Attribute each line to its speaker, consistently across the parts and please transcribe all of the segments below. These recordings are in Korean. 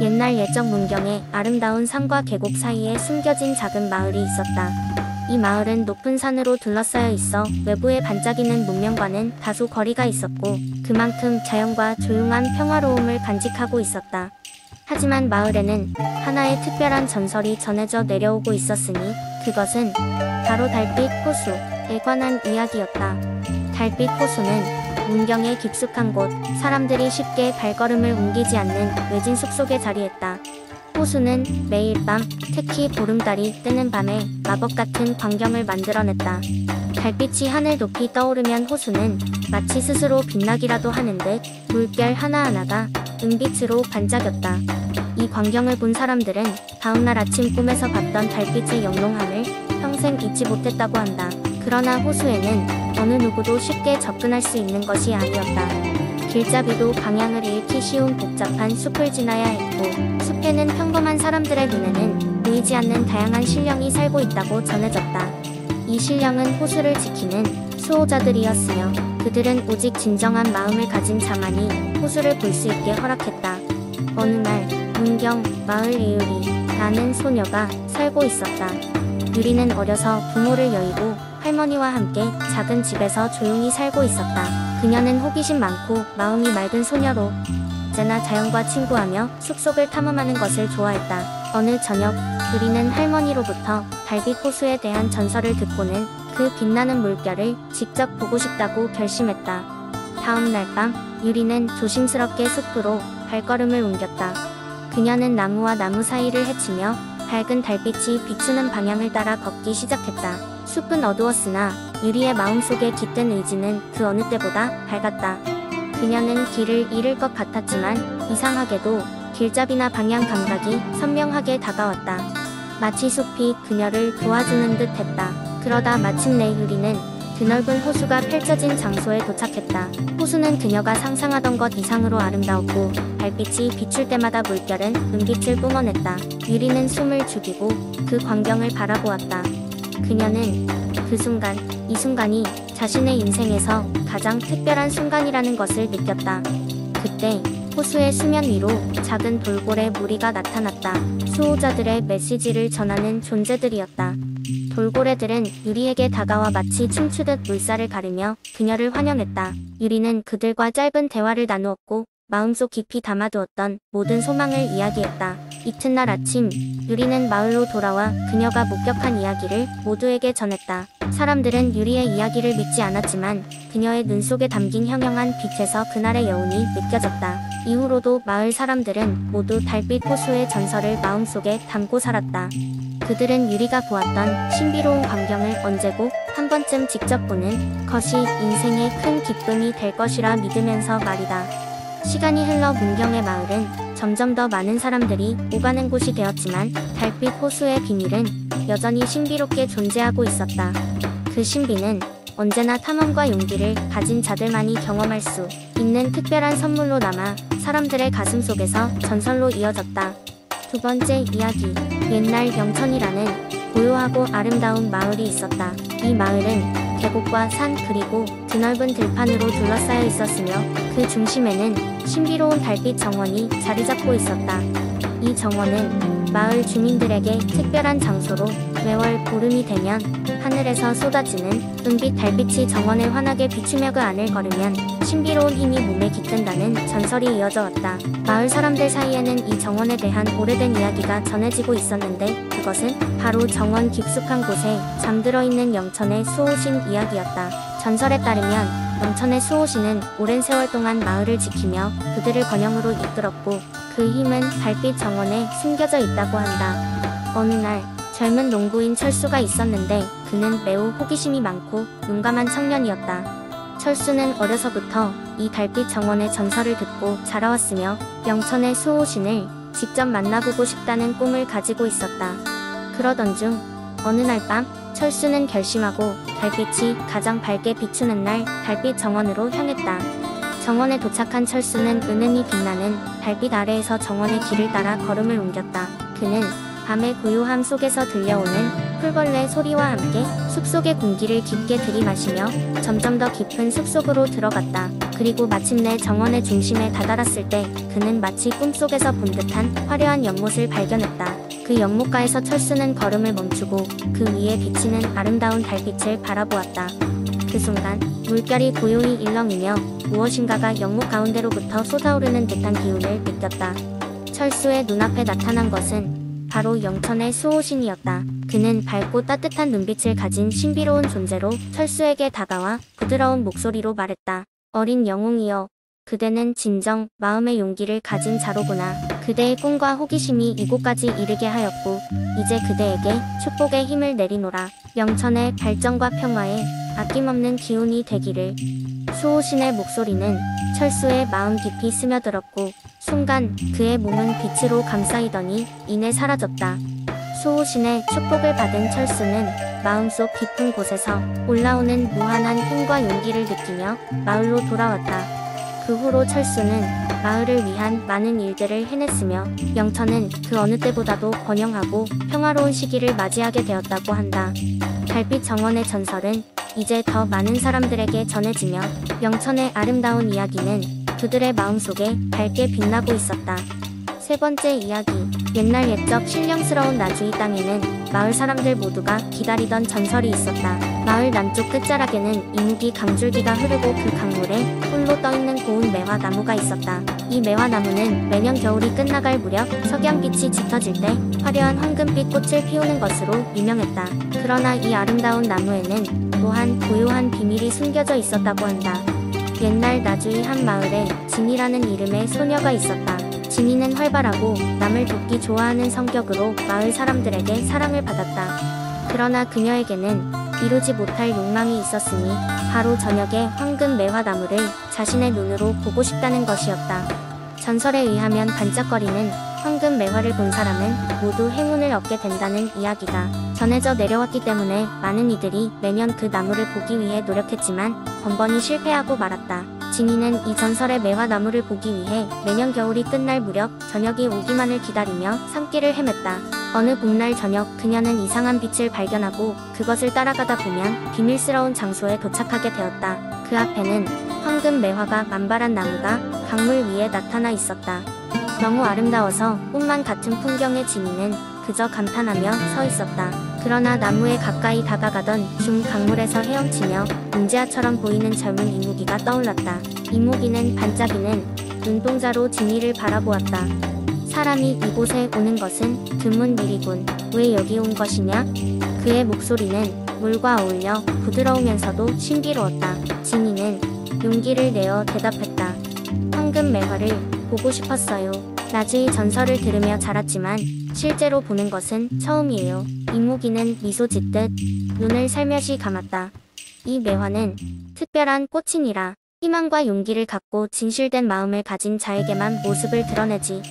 Speaker 1: 옛날 옛적 문경에 아름다운 산과 계곡 사이에 숨겨진 작은 마을이 있었다. 이 마을은 높은 산으로 둘러싸여 있어 외부에 반짝이는 문명과는 다소 거리가 있었고 그만큼 자연과 조용한 평화로움을 간직하고 있었다. 하지만 마을에는 하나의 특별한 전설이 전해져 내려오고 있었으니 그것은 바로 달빛 호수에 관한 이야기였다. 달빛 호수는 문경의 깊숙한 곳, 사람들이 쉽게 발걸음을 옮기지 않는 외진 숲속에 자리했다. 호수는 매일 밤, 특히 보름달이 뜨는 밤에 마법 같은 광경을 만들어냈다. 달빛이 하늘 높이 떠오르면 호수는 마치 스스로 빛나기라도 하는 듯 물결 하나하나가 은빛으로 반짝였다. 이 광경을 본 사람들은 다음날 아침 꿈에서 봤던 달빛의 영롱함을 평생 잊지 못했다고 한다. 그러나 호수에는 어느 누구도 쉽게 접근할 수 있는 것이 아니었다. 길잡이도 방향을 잃기 쉬운 복잡한 숲을 지나야 했고 숲에는 평범한 사람들의 눈에는 보이지 않는 다양한 신령이 살고 있다고 전해졌다. 이 신령은 호수를 지키는 수호자들이었으며 그들은 오직 진정한 마음을 가진 자만이 호수를 볼 수 있게 허락했다. 어느 날 문경 마을 이유리라는 소녀가 살고 있었다. 유리는 어려서 부모를 여의고 할머니와 함께 작은 집에서 조용히 살고 있었다. 그녀는 호기심 많고 마음이 맑은 소녀로 언제나 자연과 친구하며 숲속을 탐험하는 것을 좋아했다. 어느 저녁 유리는 할머니로부터 달빛 호수에 대한 전설을 듣고는 그 빛나는 물결을 직접 보고 싶다고 결심했다. 다음 날 밤 유리는 조심스럽게 숲으로 발걸음을 옮겼다. 그녀는 나무와 나무 사이를 헤치며 밝은 달빛이 비추는 방향을 따라 걷기 시작했다. 숲은 어두웠으나 유리의 마음속에 깃든 의지는 그 어느 때보다 밝았다. 그녀는 길을 잃을 것 같았지만 이상하게도 길잡이나 방향 감각이 선명하게 다가왔다. 마치 숲이 그녀를 도와주는 듯 했다. 그러다 마침내 유리는 드넓은 호수가 펼쳐진 장소에 도착했다. 호수는 그녀가 상상하던 것 이상으로 아름다웠고 달빛이 비출 때마다 물결은 은빛을 뿜어냈다. 유리는 숨을 죽이고 그 광경을 바라보았다. 그녀는 그 순간, 이 순간이 자신의 인생에서 가장 특별한 순간이라는 것을 느꼈다. 그때 호수의 수면 위로 작은 돌고래 무리가 나타났다. 수호자들의 메시지를 전하는 존재들이었다. 돌고래들은 유리에게 다가와 마치 춤추듯 물살을 가르며 그녀를 환영했다. 유리는 그들과 짧은 대화를 나누었고 마음속 깊이 담아두었던 모든 소망을 이야기했다. 이튿날 아침 유리는 마을로 돌아와 그녀가 목격한 이야기를 모두에게 전했다. 사람들은 유리의 이야기를 믿지 않았지만 그녀의 눈 속에 담긴 현명한 빛에서 그날의 여운이 느껴졌다. 이후로도 마을 사람들은 모두 달빛 호수의 전설을 마음속에 담고 살았다. 그들은 유리가 보았던 신비로운 광경을 언제고 한 번쯤 직접 보는 것이 인생의 큰 기쁨이 될 것이라 믿으면서 말이다. 시간이 흘러 문경의 마을은 점점 더 많은 사람들이 오가는 곳이 되었지만 달빛 호수의 비밀은 여전히 신비롭게 존재하고 있었다. 그 신비는 언제나 탐험과 용기를 가진 자들만이 경험할 수 있는 특별한 선물로 남아 사람들의 가슴 속에서 전설로 이어졌다. 두 번째 이야기. 옛날 영천이라는 고요하고 아름다운 마을이 있었다. 이 마을은 계곡과 산 그리고 드넓은 들판으로 둘러싸여 있었으며 그 중심에는 신비로운 달빛 정원이 자리 잡고 있었다. 이 정원은 마을 주민들에게 특별한 장소로 매월 보름이 되면 하늘에서 쏟아지는 은빛 달빛이 정원에 환하게 비추며 그 안을 걸으면 신비로운 힘이 몸에 깃든다는 전설이 이어져 왔다. 마을 사람들 사이에는 이 정원에 대한 오래된 이야기가 전해지고 있었는데 그것은 바로 정원 깊숙한 곳에 잠들어 있는 영천의 수호신 이야기였다. 전설에 따르면 영천의 수호신은 오랜 세월 동안 마을을 지키며 그들을 번영으로 이끌었고 그 힘은 달빛 정원에 숨겨져 있다고 한다. 어느 날 젊은 농부인 철수가 있었는데 그는 매우 호기심이 많고 용감한 청년이었다. 철수는 어려서부터 이 달빛 정원의 전설을 듣고 자라왔으며 영천의 수호신을 직접 만나보고 싶다는 꿈을 가지고 있었다. 그러던 중 어느 날 밤 철수는 결심하고 달빛이 가장 밝게 비추는 날 달빛 정원으로 향했다. 정원에 도착한 철수는 은은히 빛나는 달빛 아래에서 정원의 길을 따라 걸음을 옮겼다. 그는 밤의 고요함 속에서 들려오는 풀벌레 소리와 함께 숲속의 공기를 깊게 들이마시며 점점 더 깊은 숲속으로 들어갔다. 그리고 마침내 정원의 중심에 다다랐을 때 그는 마치 꿈속에서 본 듯한 화려한 연못을 발견했다. 그 연못가에서 철수는 걸음을 멈추고 그 위에 비치는 아름다운 달빛을 바라보았다. 그 순간 물결이 고요히 일렁이며 무엇인가가 연못 가운데로부터 솟아오르는 듯한 기운을 느꼈다. 철수의 눈앞에 나타난 것은 바로 영천의 수호신이었다. 그는 밝고 따뜻한 눈빛을 가진 신비로운 존재로 철수에게 다가와 부드러운 목소리로 말했다. 어린 영웅이여, 그대는 진정 마음의 용기를 가진 자로구나. 그대의 꿈과 호기심이 이곳까지 이르게 하였고 이제 그대에게 축복의 힘을 내리노라. 영천의 발전과 평화에 아낌없는 기운이 되기를. 수호신의 목소리는 철수의 마음 깊이 스며들었고 순간 그의 몸은 빛으로 감싸이더니 이내 사라졌다. 수호신의 축복을 받은 철수는 마음속 깊은 곳에서 올라오는 무한한 힘과 용기를 느끼며 마을로 돌아왔다. 그 후로 철수는 마을을 위한 많은 일들을 해냈으며 영천은 그 어느 때보다도 번영하고 평화로운 시기를 맞이하게 되었다고 한다. 달빛 정원의 전설은 이제 더 많은 사람들에게 전해지며 영천의 아름다운 이야기는 그들의 마음속에 밝게 빛나고 있었다. 세 번째 이야기. 옛날 옛적 신령스러운 나주이 땅에는 마을 사람들 모두가 기다리던 전설이 있었다. 마을 남쪽 끝자락에는 이무기 강줄기가 흐르고 그 강물에 홀로 떠있는 고운 매화나무가 있었다. 이 매화나무는 매년 겨울이 끝나갈 무렵 석양빛이 짙어질 때 화려한 황금빛 꽃을 피우는 것으로 유명했다. 그러나 이 아름다운 나무에는 또한 고요한 비밀이 숨겨져 있었다고 한다. 옛날 나주의 한 마을에 진이라는 이름의 소녀가 있었다. 진이는 활발하고 남을 돕기 좋아하는 성격으로 마을 사람들에게 사랑을 받았다. 그러나 그녀에게는 이루지 못할 욕망이 있었으니 바로 저녁에 황금 매화나무를 자신의 눈으로 보고 싶다는 것이었다. 전설에 의하면 반짝거리는 황금 매화를 본 사람은 모두 행운을 얻게 된다는 이야기가 전해져 내려왔기 때문에 많은 이들이 매년 그 나무를 보기 위해 노력했지만 번번이 실패하고 말았다. 진이는 이 전설의 매화나무를 보기 위해 매년 겨울이 끝날 무렵 저녁이 오기만을 기다리며 산길을 헤맸다. 어느 봄날 저녁 그녀는 이상한 빛을 발견하고 그것을 따라가다 보면 비밀스러운 장소에 도착하게 되었다. 그 앞에는 황금 매화가 만발한 나무가 강물 위에 나타나 있었다. 너무 아름다워서 꿈만 같은 풍경의 진이는 그저 감탄하며 서 있었다. 그러나 나무에 가까이 다가가던 중 강물에서 헤엄치며 문제아처럼 보이는 젊은 이무기가 떠올랐다. 이무기는 반짝이는 눈동자로 진이를 바라보았다. 사람이 이곳에 오는 것은 드문 일이군. 왜 여기 온 것이냐? 그의 목소리는 물과 어울려 부드러우면서도 신비로웠다. 진이는 용기를 내어 대답했다. 황금 매화를 보고 싶었어요. 나주의 전설을 들으며 자랐지만 실제로 보는 것은 처음이에요. 이무기는 미소 짓듯 눈을 살며시 감았다. 이 매화는 특별한 꽃이니라. 희망과 용기를 갖고 진실된 마음을 가진 자에게만 모습을 드러내지.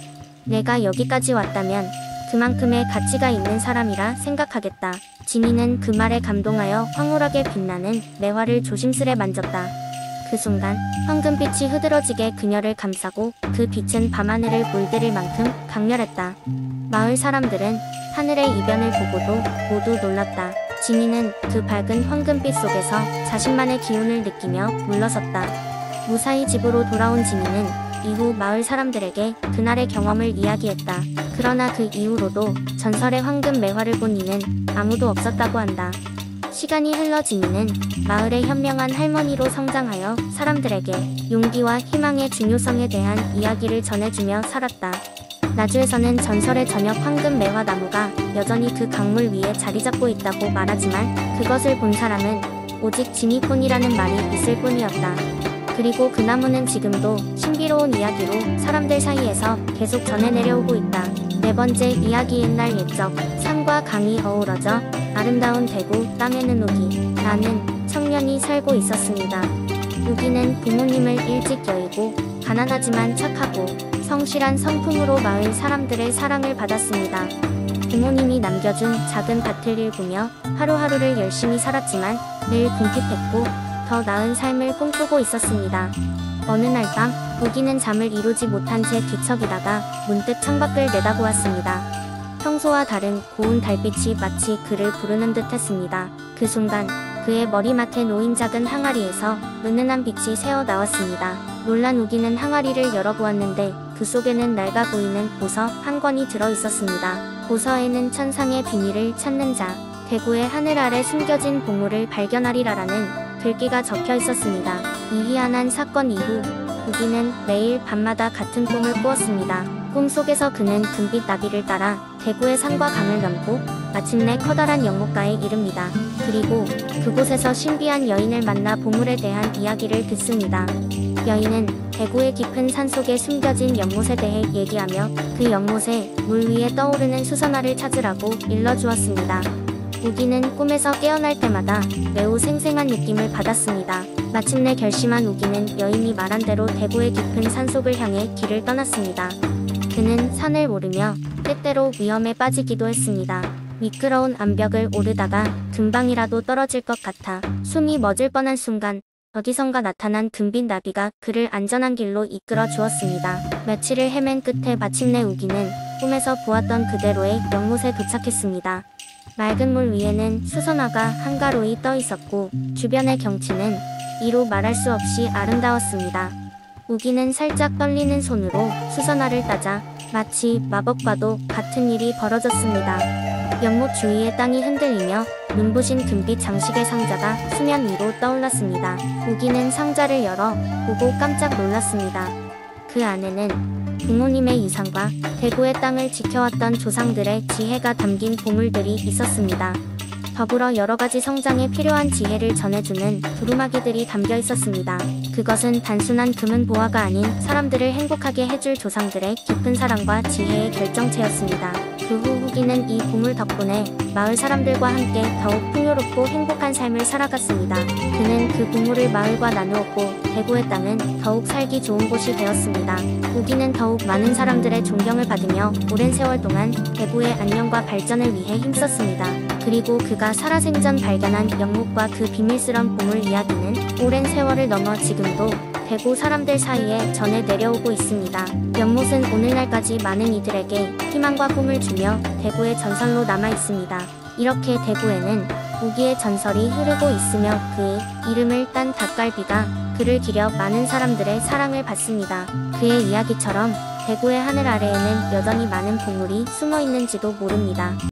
Speaker 1: 내가 여기까지 왔다면 그만큼의 가치가 있는 사람이라 생각하겠다. 진이는 그 말에 감동하여 황홀하게 빛나는 매화를 조심스레 만졌다. 그 순간 황금빛이 흐드러지게 그녀를 감싸고 그 빛은 밤하늘을 물들일 만큼 강렬했다. 마을 사람들은 하늘의 이변을 보고도 모두 놀랐다. 진이는 그 밝은 황금빛 속에서 자신만의 기운을 느끼며 물러섰다. 무사히 집으로 돌아온 진이는 이후 마을 사람들에게 그날의 경험을 이야기했다. 그러나 그 이후로도 전설의 황금 매화를 본 이는 아무도 없었다고 한다. 시간이 흘러 진이는 마을의 현명한 할머니로 성장하여 사람들에게 용기와 희망의 중요성에 대한 이야기를 전해주며 살았다. 나주에서는 전설의 저녁 황금 매화나무가 여전히 그 강물 위에 자리잡고 있다고 말하지만 그것을 본 사람은 오직 진이뿐이라는 말이 있을 뿐이었다. 그리고 그 나무는 지금도 신비로운 이야기로 사람들 사이에서 계속 전해 내려오고 있다. 네 번째 이야기. 옛날 옛적 산과 강이 어우러져 아름다운 대구 땅에는 우기라는 청년이 살고 있었습니다. 우기는 부모님을 일찍 여의고 가난하지만 착하고 성실한 성품으로 마을 사람들의 사랑을 받았습니다. 부모님이 남겨준 작은 밭을 일구며 하루하루를 열심히 살았지만 늘 궁핍했고 더 나은 삶을 꿈꾸고 있었습니다. 어느 날 밤 우기는 잠을 이루지 못한 채 뒤척이다가 문득 창밖을 내다보았습니다. 평소와 다른 고운 달빛이 마치 그를 부르는 듯 했습니다. 그 순간 그의 머리맡에 놓인 작은 항아리에서 은은한 빛이 새어 나왔습니다. 놀란 우기는 항아리를 열어보았는데 그 속에는 낡아 보이는 보서 한 권이 들어 있었습니다. 보서에는 천상의 비밀을 찾는 자, 대구의 하늘 아래 숨겨진 보물을 발견하리라라는 글귀가 적혀 있었습니다. 이 희한한 사건 이후 우기는 매일 밤마다 같은 꿈을 꾸었습니다. 꿈속에서 그는 금빛 나비를 따라 대구의 산과 강을 넘고 마침내 커다란 연못가에 이릅니다. 그리고 그곳에서 신비한 여인을 만나 보물에 대한 이야기를 듣습니다. 여인은 대구의 깊은 산속에 숨겨진 연못에 대해 얘기하며 그 연못에 물 위에 떠오르는 수선화를 찾으라고 일러주었습니다. 우기는 꿈에서 깨어날 때마다 매우 생생한 느낌을 받았습니다. 마침내 결심한 우기는 여인이 말한 대로 대구의 깊은 산속을 향해 길을 떠났습니다. 그는 산을 오르며 때때로 위험에 빠지기도 했습니다. 미끄러운 암벽을 오르다가 금방이라도 떨어질 것 같아 숨이 멎을 뻔한 순간 어디선가 나타난 금빛 나비가 그를 안전한 길로 이끌어 주었습니다. 며칠을 헤맨 끝에 마침내 우기는 꿈에서 보았던 그대로의 연못에 도착했습니다. 맑은 물 위에는 수선화가 한가로이 떠 있었고 주변의 경치는 이루 말할 수 없이 아름다웠습니다. 우기는 살짝 떨리는 손으로 수선화를 따자 마치 마법과도 같은 일이 벌어졌습니다. 연못 주위의 땅이 흔들리며 눈부신 금빛 장식의 상자가 수면 위로 떠올랐습니다. 우기는 상자를 열어 보고 깜짝 놀랐습니다. 그 안에는 부모님의 유산과 대구의 땅을 지켜왔던 조상들의 지혜가 담긴 보물들이 있었습니다. 더불어 여러가지 성장에 필요한 지혜를 전해주는 두루마기들이 담겨 있었습니다. 그것은 단순한 금은 보화가 아닌 사람들을 행복하게 해줄 조상들의 깊은 사랑과 지혜의 결정체였습니다. 그 후 우기는 이 보물 덕분에 마을 사람들과 함께 더욱 풍요롭고 행복한 삶을 살아갔습니다. 그는 그 보물을 마을과 나누었고 대구의 땅은 더욱 살기 좋은 곳이 되었습니다. 우기는 더욱 많은 사람들의 존경을 받으며 오랜 세월 동안 대구의 안녕과 발전을 위해 힘썼습니다. 그리고 그가 살아생전 발견한 연못과 그 비밀스런 보물 이야기는 오랜 세월을 넘어 지금도 대구 사람들 사이에 전해 내려오고 있습니다. 연못은 오늘날까지 많은 이들에게 희망과 꿈을 주며 대구의 전설로 남아 있습니다. 이렇게 대구에는 우기의 전설이 흐르고 있으며 그의 이름을 딴 닭갈비가 그를 기려 많은 사람들의 사랑을 받습니다. 그의 이야기처럼 대구의 하늘 아래에는 여전히 많은 보물이 숨어 있는지도 모릅니다.